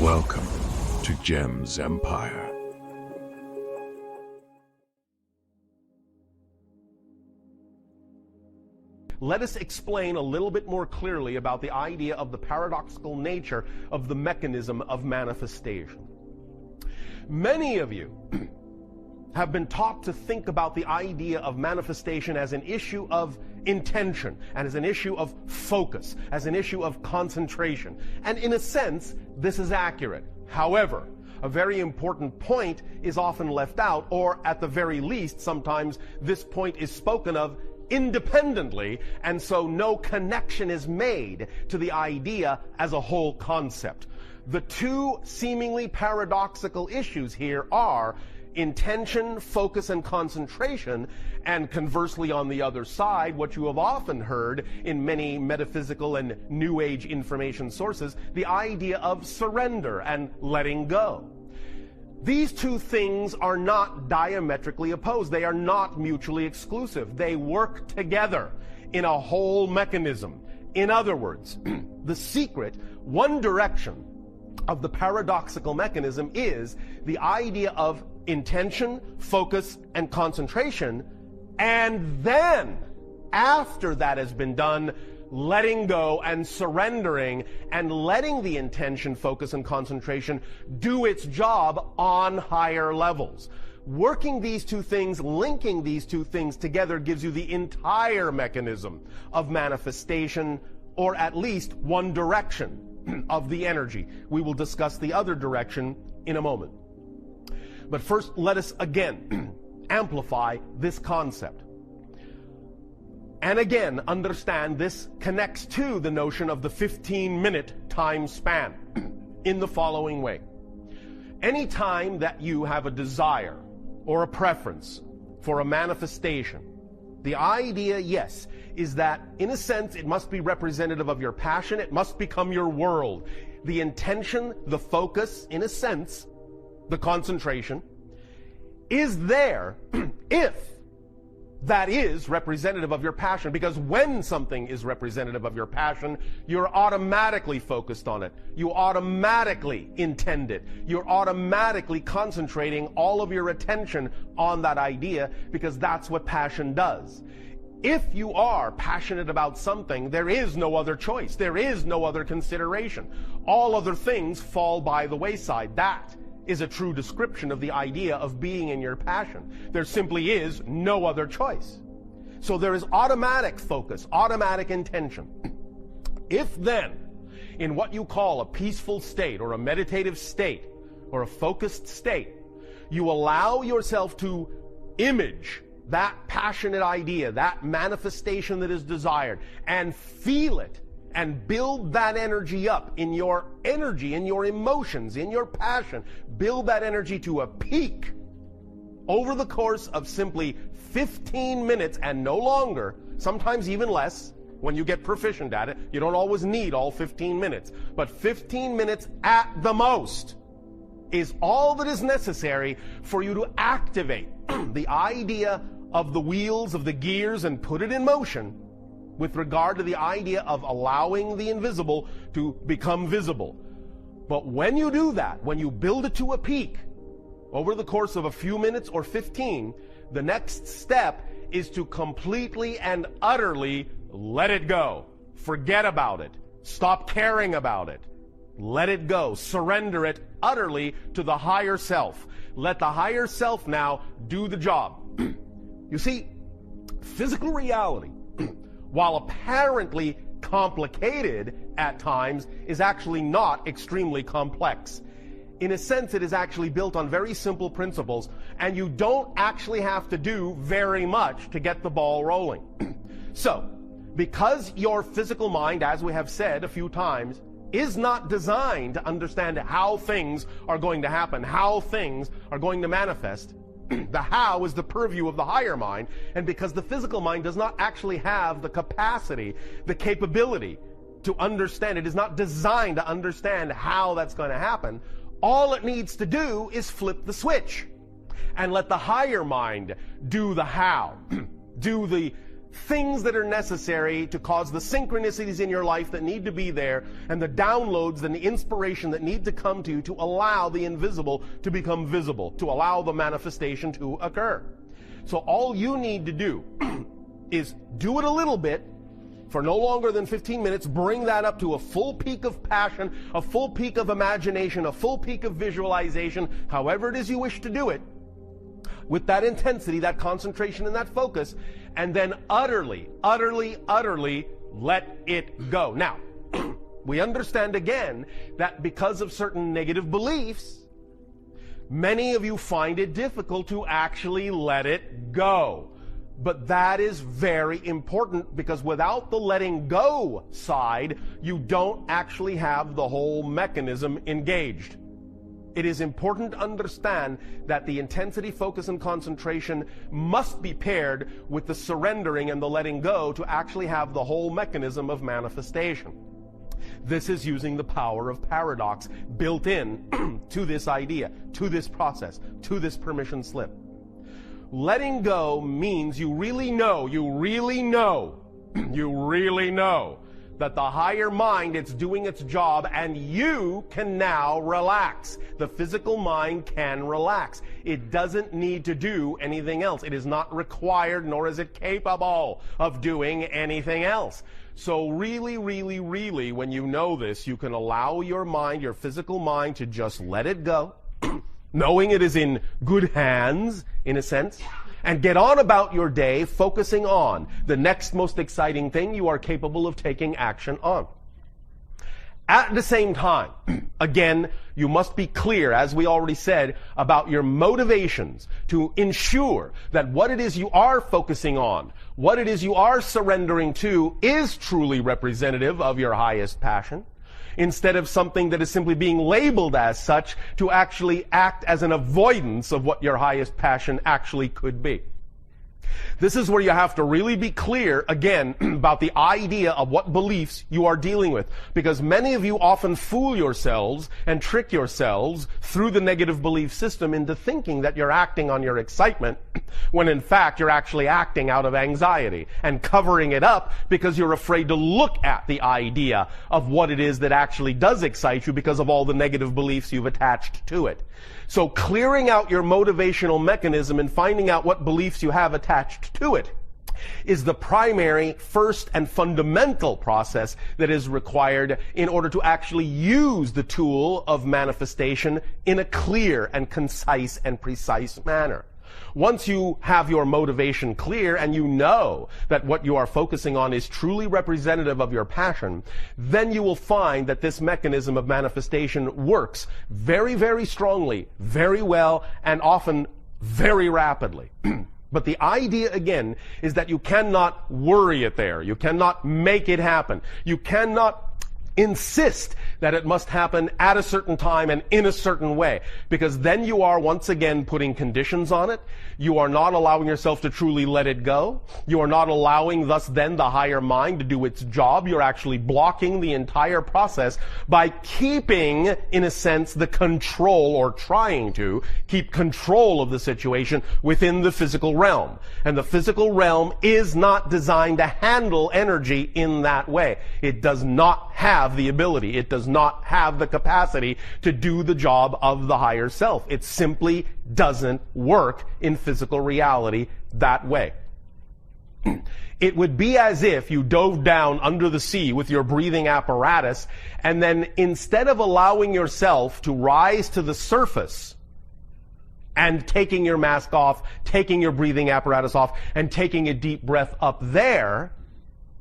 Welcome to GEMZ Empire. Let us explain a little bit more clearly about the idea of the paradoxical nature of the mechanism of manifestation. Many of you have been taught to think about the idea of manifestation as an issue of intention, and as an issue of focus, as an issue of concentration. And in a sense, this is accurate. However, a very important point is often left out, or at the very least, sometimes this point is spoken of independently, and so no connection is made to the idea as a whole concept. The two seemingly paradoxical issues here are intention, focus, and concentration, and conversely on the other side, what you have often heard in many metaphysical and New Age information sources, the idea of surrender and letting go. These two things are not diametrically opposed. They are not mutually exclusive. They work together in a whole mechanism. In other words, the secret, one direction of the paradoxical mechanism is the idea of intention, focus, and concentration, and then, after that has been done, letting go and surrendering and letting the intention, focus, and concentration do its job on higher levels. Working these two things, linking these two things together gives you the entire mechanism of manifestation, or at least one direction of the energy. We will discuss the other direction in a moment. But first, let us again amplify this concept. And again, understand this connects to the notion of the 15-minute time span in the following way. Any time that you have a desire or a preference for a manifestation, the idea, yes, is that in a sense it must be representative of your passion, it must become your world. The intention, the focus, in a sense, the concentration, is there if that is representative of your passion. Because when something is representative of your passion, you're automatically focused on it. You automatically intend it. You're automatically concentrating all of your attention on that idea, because that's what passion does. If you are passionate about something, there is no other choice. There is no other consideration. All other things fall by the wayside. That is a true description of the idea of being in your passion. There simply is no other choice. So there is automatic focus, automatic intention. If then, in what you call a peaceful state or a meditative state or a focused state, you allow yourself to image that passionate idea, that manifestation that is desired, and feel it, and build that energy up in your energy, in your emotions, in your passion. Build that energy to a peak over the course of simply 15 minutes and no longer, sometimes even less, when you get proficient at it. You don't always need all 15 minutes, but 15 minutes at the most is all that is necessary for you to activate the idea of the wheels, of the gears, and put it in motion with regard to the idea of allowing the invisible to become visible. But when you do that, when you build it to a peak over the course of a few minutes or 15, the next step is to completely and utterly let it go. Forget about it. Stop caring about it. Let it go. Surrender it utterly to the higher self. Let the higher self now do the job. You see, physical reality, while apparently complicated at times, is actually not extremely complex. In a sense, it is actually built on very simple principles, and you don't actually have to do very much to get the ball rolling. So, because your physical mind, as we have said a few times, is not designed to understand how things are going to happen, how things are going to manifest, the how is the purview of the higher mind, and because the physical mind does not actually have the capacity, the capability to understand, it is not designed to understand how that's going to happen, all it needs to do is flip the switch and let the higher mind do the how, do the things that are necessary to cause the synchronicities in your life that need to be there, and the downloads and the inspiration that need to come to you to allow the invisible to become visible, to allow the manifestation to occur. So all you need to do is do it a little bit for no longer than 15 minutes, bring that up to a full peak of passion, a full peak of imagination, a full peak of visualization, however it is you wish to do it, with that intensity, that concentration, and that focus, and then utterly let it go. Now, we understand again that because of certain negative beliefs, many of you find it difficult to actually let it go. But that is very important, because without the letting go side, you don't actually have the whole mechanism engaged. It is important to understand that the intensity, focus, and concentration must be paired with the surrendering and the letting go to actually have the whole mechanism of manifestation. This is using the power of paradox built in to this idea, to this process, to this permission slip. Letting go means you really know that the higher mind, it's doing its job, and you can now relax. The physical mind can relax. It doesn't need to do anything else. It is not required, nor is it capable of doing anything else. So really, when you know this, you can allow your mind, your physical mind, to just let it go, knowing it is in good hands, in a sense, and get on about your day focusing on the next most exciting thing you are capable of taking action on. At the same time, again, you must be clear, as we already said, about your motivations to ensure that what it is you are focusing on, what it is you are surrendering to, is truly representative of your highest passion, instead of something that is simply being labeled as such to actually act as an avoidance of what your highest passion actually could be. This is where you have to really be clear, again, about the idea of what beliefs you are dealing with. Because many of you often fool yourselves and trick yourselves through the negative belief system into thinking that you're acting on your excitement, when in fact you're actually acting out of anxiety and covering it up because you're afraid to look at the idea of what it is that actually does excite you because of all the negative beliefs you've attached to it. So clearing out your motivational mechanism and finding out what beliefs you have attached to it is the primary, first, and fundamental process that is required in order to actually use the tool of manifestation in a clear and concise and precise manner. Once you have your motivation clear and you know that what you are focusing on is truly representative of your passion, then you will find that this mechanism of manifestation works very strongly, very well, and often very rapidly. But the idea, again, is that you cannot worry it there. You cannot make it happen. You cannot insist that it must happen at a certain time and in a certain way, because then you are once again putting conditions on it. You are not allowing yourself to truly let it go. You are not allowing thus then the higher mind to do its job. You're actually blocking the entire process by keeping, in a sense, the control, or trying to keep control of the situation within the physical realm. And the physical realm is not designed to handle energy in that way. It does not have the ability. It does not have the capacity to do the job of the higher self. It simply doesn't work in physical reality that way. It would be as if you dove down under the sea with your breathing apparatus, and then instead of allowing yourself to rise to the surface and taking your mask off, taking your breathing apparatus off, and taking a deep breath up there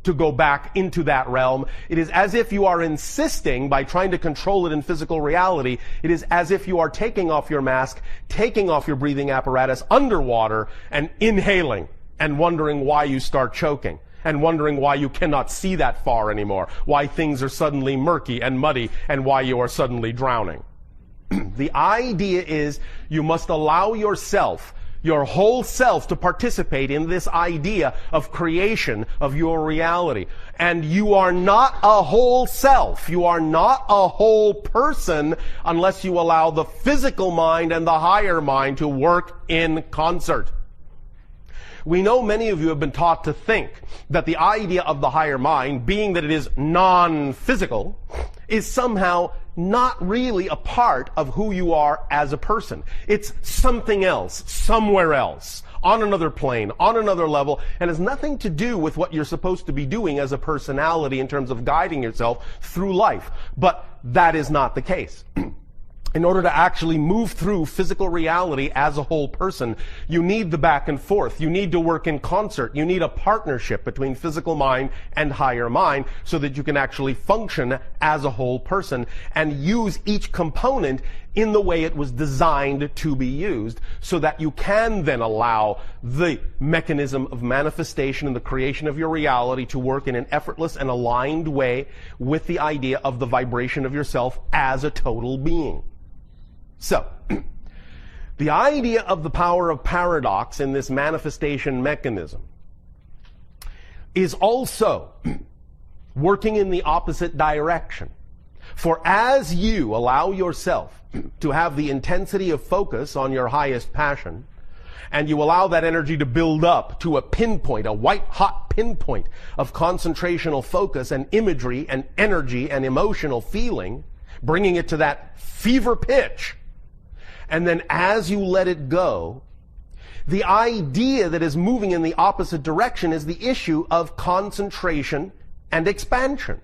to go back into that realm, it is as if you are insisting, by trying to control it in physical reality, it is as if you are taking off your mask, taking off your breathing apparatus underwater, and inhaling, and wondering why you start choking, and wondering why you cannot see that far anymore, why things are suddenly murky and muddy, and why you are suddenly drowning. The idea is you must allow yourself, your whole self, to participate in this idea of creation of your reality. And you are not a whole self. You are not a whole person unless you allow the physical mind and the higher mind to work in concert. We know many of you have been taught to think that the idea of the higher mind, being that it is non-physical, is somehow not really a part of who you are as a person. It's something else, somewhere else, on another plane, on another level, and has nothing to do with what you're supposed to be doing as a personality in terms of guiding yourself through life. But that is not the case. In order to actually move through physical reality as a whole person, you need the back and forth. You need to work in concert. You need a partnership between physical mind and higher mind so that you can actually function as a whole person and use each component in the way it was designed to be used, so that you can then allow the mechanism of manifestation and the creation of your reality to work in an effortless and aligned way with the idea of the vibration of yourself as a total being. So, the idea of the power of paradox in this manifestation mechanism is also working in the opposite direction. For as you allow yourself to have the intensity of focus on your highest passion, and you allow that energy to build up to a pinpoint, a white-hot pinpoint of concentrational focus and imagery and energy and emotional feeling, bringing it to that fever pitch, and then as you let it go, the idea that is moving in the opposite direction is the issue of concentration and expansion.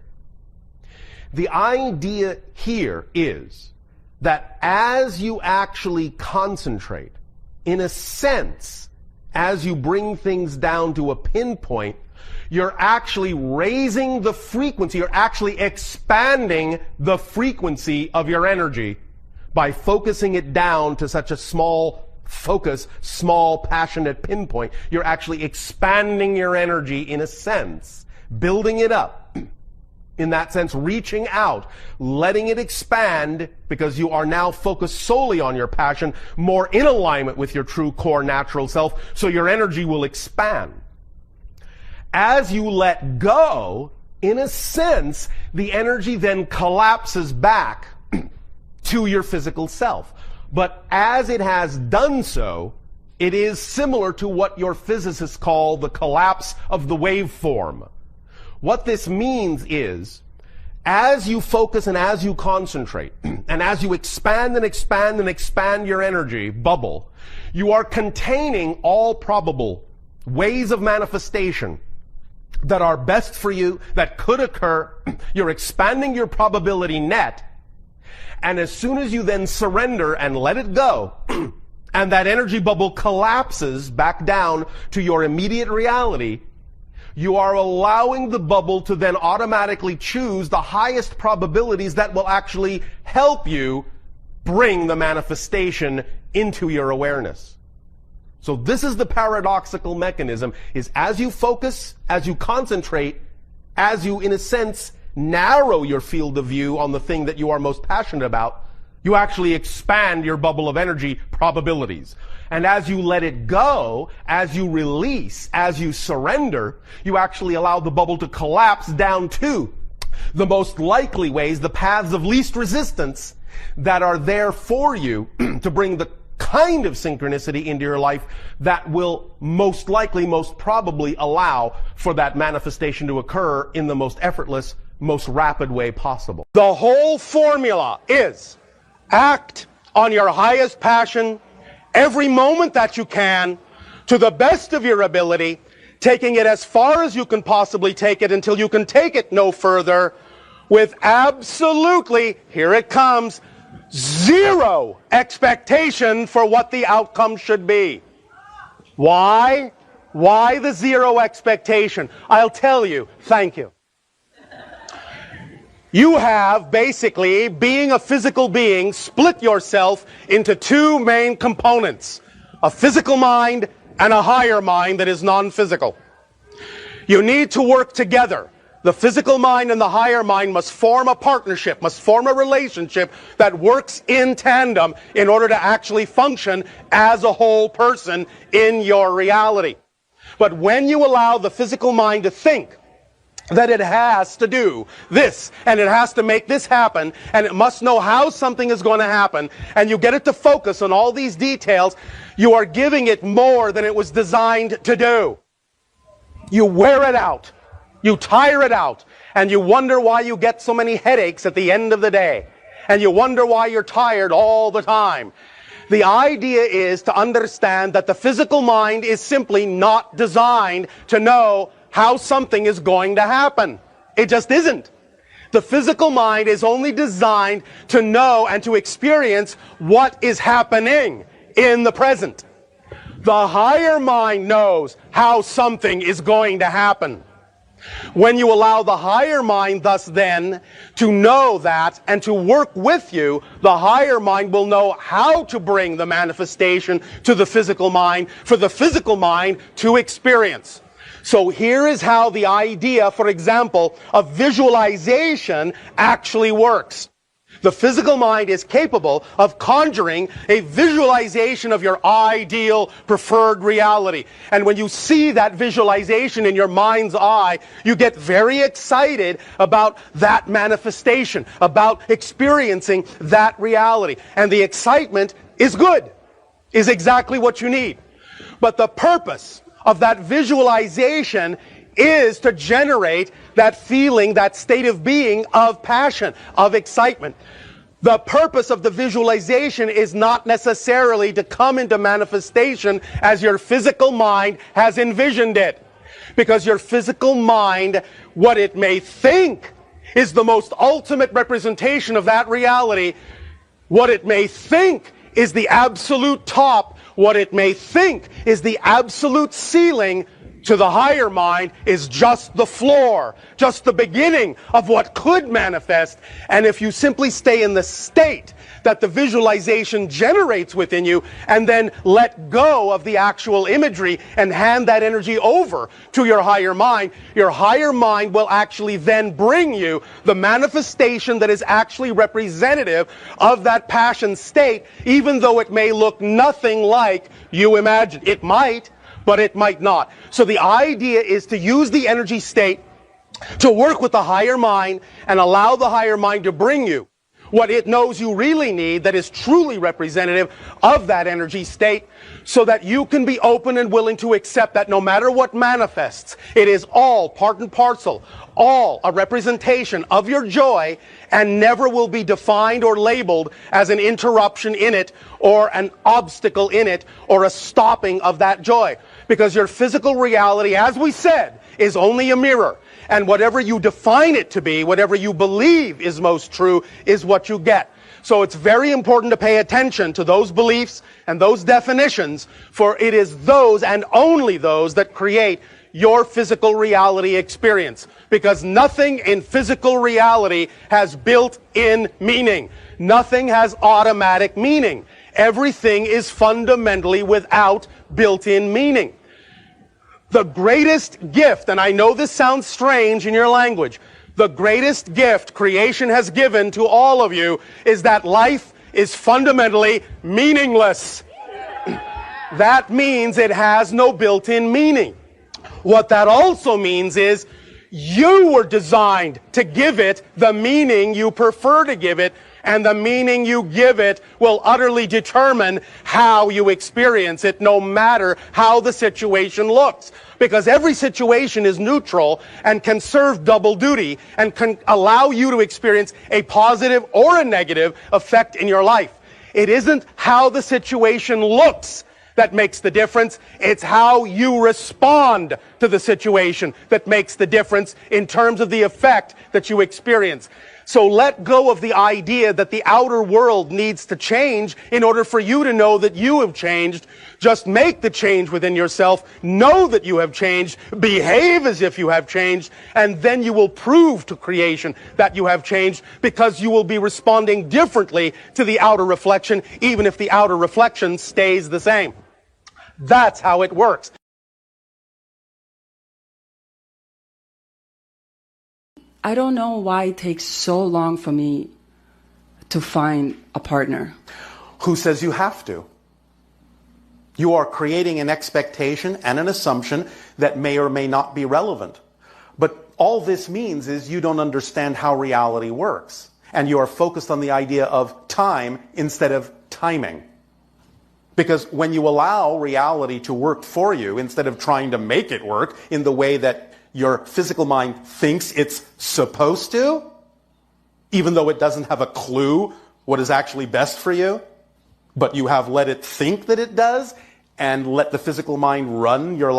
The idea here is that as you actually concentrate, in a sense, as you bring things down to a pinpoint, you're actually raising the frequency, you're actually expanding the frequency of your energy by focusing it down to such a small focus, small passionate pinpoint. You're actually expanding your energy in a sense, building it up. In that sense, reaching out, letting it expand, because you are now focused solely on your passion, more in alignment with your true core natural self, so your energy will expand. As you let go, in a sense, the energy then collapses back to your physical self. But as it has done so, it is similar to what your physicists call the collapse of the waveform. What this means is, as you focus and as you concentrate, and as you expand and expand and expand your energy bubble, you are containing all probable ways of manifestation that are best for you, that could occur. You're expanding your probability net. And as soon as you then surrender and let it go, and that energy bubble collapses back down to your immediate reality, you are allowing the bubble to then automatically choose the highest probabilities that will actually help you bring the manifestation into your awareness. So this is the paradoxical mechanism, is as you focus, as you concentrate, as you, in a sense, narrow your field of view on the thing that you are most passionate about, you actually expand your bubble of energy probabilities. And as you let it go, as you release, as you surrender, you actually allow the bubble to collapse down to the most likely ways, the paths of least resistance that are there for you to bring the kind of synchronicity into your life that will most likely, most probably allow for that manifestation to occur in the most effortless, most rapid way possible. The whole formula is act on your highest passion every moment that you can, to the best of your ability, taking it as far as you can possibly take it until you can take it no further, with absolutely, here it comes, zero expectation for what the outcome should be. Why? Why the zero expectation? I'll tell you. Thank you. You have basically, being a physical being, split yourself into two main components: a physical mind and a higher mind that is non-physical. You need to work together. The physical mind and the higher mind must form a partnership, must form a relationship that works in tandem in order to actually function as a whole person in your reality. But when you allow the physical mind to think, that it has to do this, and it has to make this happen, and it must know how something is going to happen, and you get it to focus on all these details, you are giving it more than it was designed to do. You wear it out, you tire it out, and you wonder why you get so many headaches at the end of the day, and you wonder why you're tired all the time. The idea is to understand that the physical mind is simply not designed to know how something is going to happen. It just isn't. The physical mind is only designed to know and to experience what is happening in the present. The higher mind knows how something is going to happen. When you allow the higher mind thus then to know that and to work with you, the higher mind will know how to bring the manifestation to the physical mind for the physical mind to experience. So here is how the idea, for example, of visualization actually works. The physical mind is capable of conjuring a visualization of your ideal preferred reality. And when you see that visualization in your mind's eye, you get very excited about that manifestation, about experiencing that reality. And the excitement is good, is exactly what you need. But the purpose of that visualization is to generate that feeling, that state of being of passion, of excitement. The purpose of the visualization is not necessarily to come into manifestation as your physical mind has envisioned it. Because your physical mind, what it may think is the most ultimate representation of that reality, what it may think is the absolute top, what it may think is the absolute ceiling, to the higher mind is just the floor, just the beginning of what could manifest. And if you simply stay in the state that the visualization generates within you and then let go of the actual imagery and hand that energy over to your higher mind will actually then bring you the manifestation that is actually representative of that passion state, even though it may look nothing like you imagine. It might, but it might not. So the idea is to use the energy state to work with the higher mind and allow the higher mind to bring you what it knows you really need that is truly representative of that energy state, so that you can be open and willing to accept that no matter what manifests, it is all part and parcel, all a representation of your joy, and never will be defined or labeled as an interruption in it or an obstacle in it or a stopping of that joy. Because your physical reality, as we said, is only a mirror. And whatever you define it to be, whatever you believe is most true, is what you get. So it's very important to pay attention to those beliefs and those definitions, for it is those and only those that create your physical reality experience. Because nothing in physical reality has built-in meaning. Nothing has automatic meaning. Everything is fundamentally without built-in meaning. The greatest gift, and I know this sounds strange in your language, the greatest gift creation has given to all of you is that life is fundamentally meaningless. That means it has no built-in meaning. What that also means is you were designed to give it the meaning you prefer to give it, and the meaning you give it will utterly determine how you experience it, no matter how the situation looks. Because every situation is neutral and can serve double duty and can allow you to experience a positive or a negative effect in your life. It isn't how the situation looks that makes the difference. It's how you respond to the situation that makes the difference in terms of the effect that you experience. So let go of the idea that the outer world needs to change in order for you to know that you have changed. Just make the change within yourself, know that you have changed, behave as if you have changed, and then you will prove to creation that you have changed, because you will be responding differently to the outer reflection, even if the outer reflection stays the same. That's how it works. I don't know why it takes so long for me to find a partner. Who says you have to? You are creating an expectation and an assumption that may or may not be relevant. But all this means is you don't understand how reality works. And you are focused on the idea of time instead of timing. Because when you allow reality to work for you, instead of trying to make it work in the way that your physical mind thinks it's supposed to, even though it doesn't have a clue what is actually best for you, but you have let it think that it does, and let the physical mind run your life.